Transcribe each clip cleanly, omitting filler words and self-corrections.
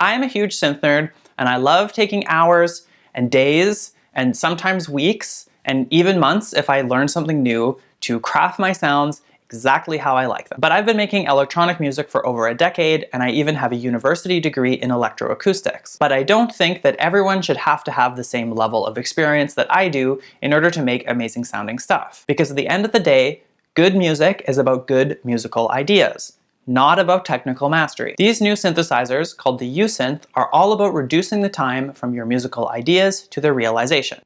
I am a huge synth nerd, and I love taking hours and days and sometimes weeks and even months if I learn something new to craft my sounds exactly how I like them. But I've been making electronic music for over a decade, and I even have a university degree in electroacoustics. But I don't think that everyone should have to have the same level of experience that I do in order to make amazing sounding stuff. Because at the end of the day, good music is about good musical ideas, not about technical mastery. These new synthesizers, called the Usynth, are all about reducing the time from your musical ideas to their realization.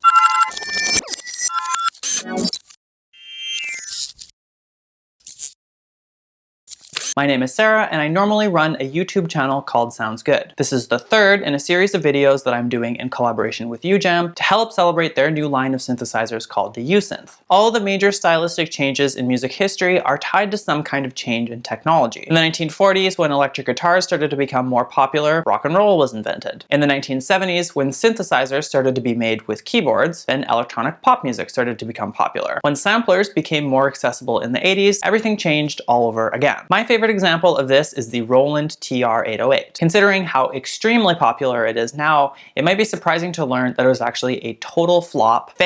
My name is Sarah, and I normally run a YouTube channel called Sounds Good. This is the third in a series of videos that I'm doing in collaboration with UJAM to help celebrate their new line of synthesizers called the Usynth. All the major stylistic changes in music history are tied to some kind of change in technology. In the 1940s, when electric guitars started to become more popular, rock and roll was invented. In the 1970s, when synthesizers started to be made with keyboards, then electronic pop music started to become popular. When samplers became more accessible in the 80s, everything changed all over again. My favorite example of this is the Roland Tr-808. Considering how extremely popular it is now, it might be surprising to learn that it was actually a total flop,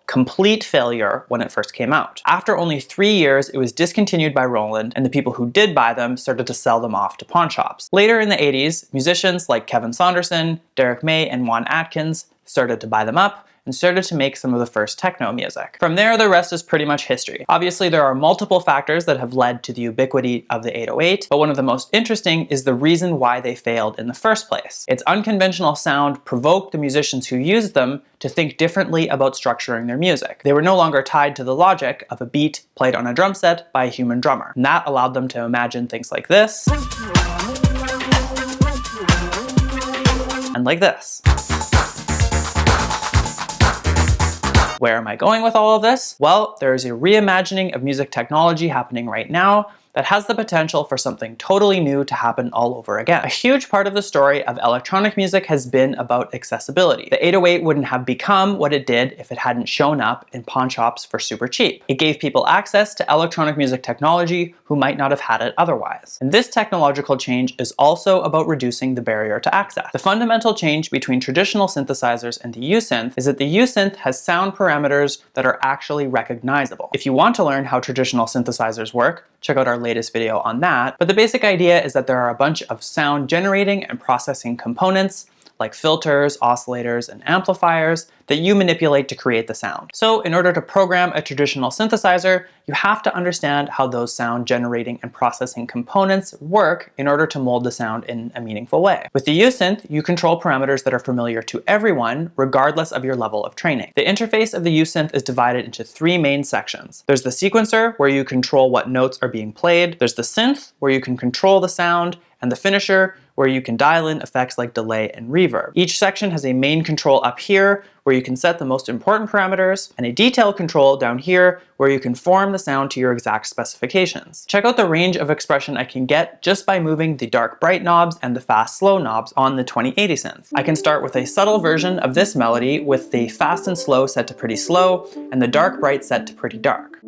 complete failure when it first came out. After only 3 years, it was discontinued by Roland, and the people who did buy them started to sell them off to pawn shops. Later in the 80s, musicians like Kevin Saunderson, Derek May, and Juan Atkins started to buy them up and started to make some of the first techno music. From there, the rest is pretty much history. Obviously, there are multiple factors that have led to the ubiquity of the 808, but one of the most interesting is the reason why they failed in the first place. Its unconventional sound provoked the musicians who used them to think differently about structuring their music. They were no longer tied to the logic of a beat played on a drum set by a human drummer. And that allowed them to imagine things like this, and like this. Where am I going with all of this? Well, there is a reimagining of music technology happening right now that has the potential for something totally new to happen all over again. A huge part of the story of electronic music has been about accessibility. The 808 wouldn't have become what it did if it hadn't shown up in pawn shops for super cheap. It gave people access to electronic music technology who might not have had it otherwise. And this technological change is also about reducing the barrier to access. The fundamental change between traditional synthesizers and the Usynth is that the Usynth has sound parameters that are actually recognizable. If you want to learn how traditional synthesizers work, check out our latest video on that, but the basic idea is that there are a bunch of sound generating and processing components like filters, oscillators, and amplifiers that you manipulate to create the sound. So in order to program a traditional synthesizer, you have to understand how those sound generating and processing components work in order to mold the sound in a meaningful way. With the Usynth, you control parameters that are familiar to everyone, regardless of your level of training. The interface of the Usynth is divided into 3 main sections. There's the sequencer, where you control what notes are being played. There's the synth, where you can control the sound, and the finisher, where you can dial in effects like delay and reverb. Each section has a main control up here, where you can set the most important parameters, and a detail control down here, where you can form the sound to your exact specifications. Check out the range of expression I can get just by moving the dark bright knobs and the fast slow knobs on the 2080 synth. I can start with a subtle version of this melody with the fast and slow set to pretty slow, and the dark bright set to pretty dark.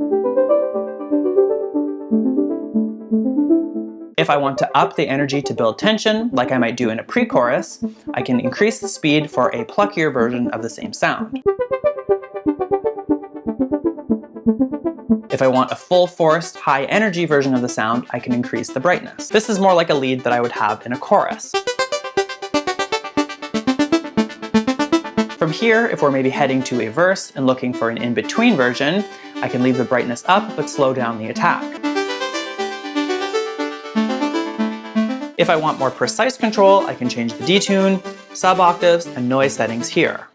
If I want to up the energy to build tension, like I might do in a pre-chorus, I can increase the speed for a pluckier version of the same sound. If I want a full-forced, high-energy version of the sound, I can increase the brightness. This is more like a lead that I would have in a chorus. From here, if we're maybe heading to a verse and looking for an in-between version, I can leave the brightness up but slow down the attack. If I want more precise control, I can change the detune, sub-octaves, and noise settings here.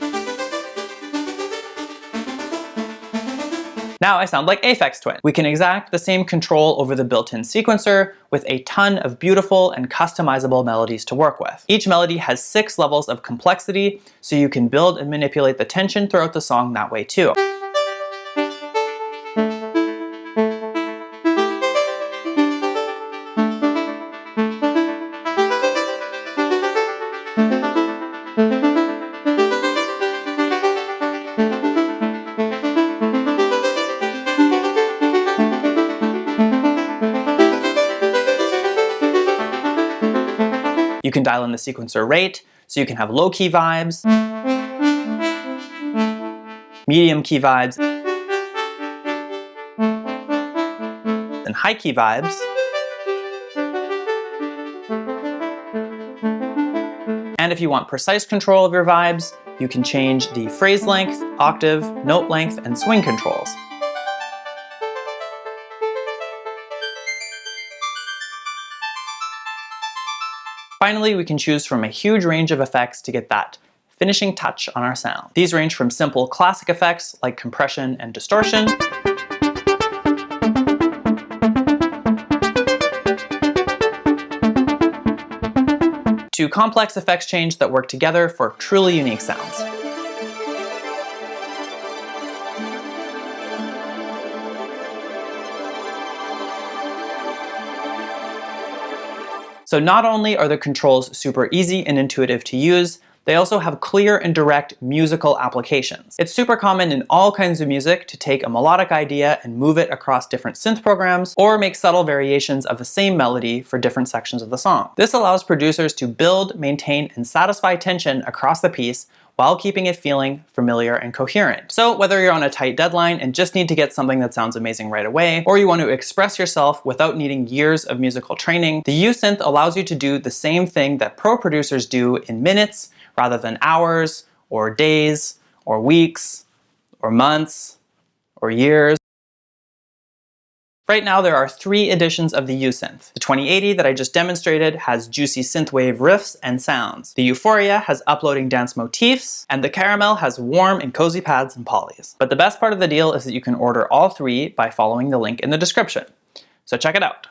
Now I sound like Aphex Twin. We can exact the same control over the built-in sequencer with a ton of beautiful and customizable melodies to work with. Each melody has 6 levels of complexity, so you can build and manipulate the tension throughout the song that way too. You can dial in the sequencer rate so you can have low key vibes, medium key vibes, and high key vibes. And if you want precise control of your vibes, you can change the phrase length, octave, note length, and swing controls. Finally, we can choose from a huge range of effects to get that finishing touch on our sound. These range from simple classic effects like compression and distortion, to complex effects change that work together for truly unique sounds. So not only are the controls super easy and intuitive to use, they also have clear and direct musical applications. It's super common in all kinds of music to take a melodic idea and move it across different synth programs, or make subtle variations of the same melody for different sections of the song. This allows producers to build, maintain, and satisfy tension across the piece while keeping it feeling familiar and coherent. So whether you're on a tight deadline and just need to get something that sounds amazing right away, or you want to express yourself without needing years of musical training, the Usynth allows you to do the same thing that pro producers do in minutes rather than hours, or days, or weeks, or months, or years. Right now there are 3 editions of the Usynth. The 2080 that I just demonstrated has juicy synthwave riffs and sounds. The Euphoria has uploading dance motifs, and the Caramel has warm and cozy pads and polys. But the best part of the deal is that you can order all 3 by following the link in the description. So check it out.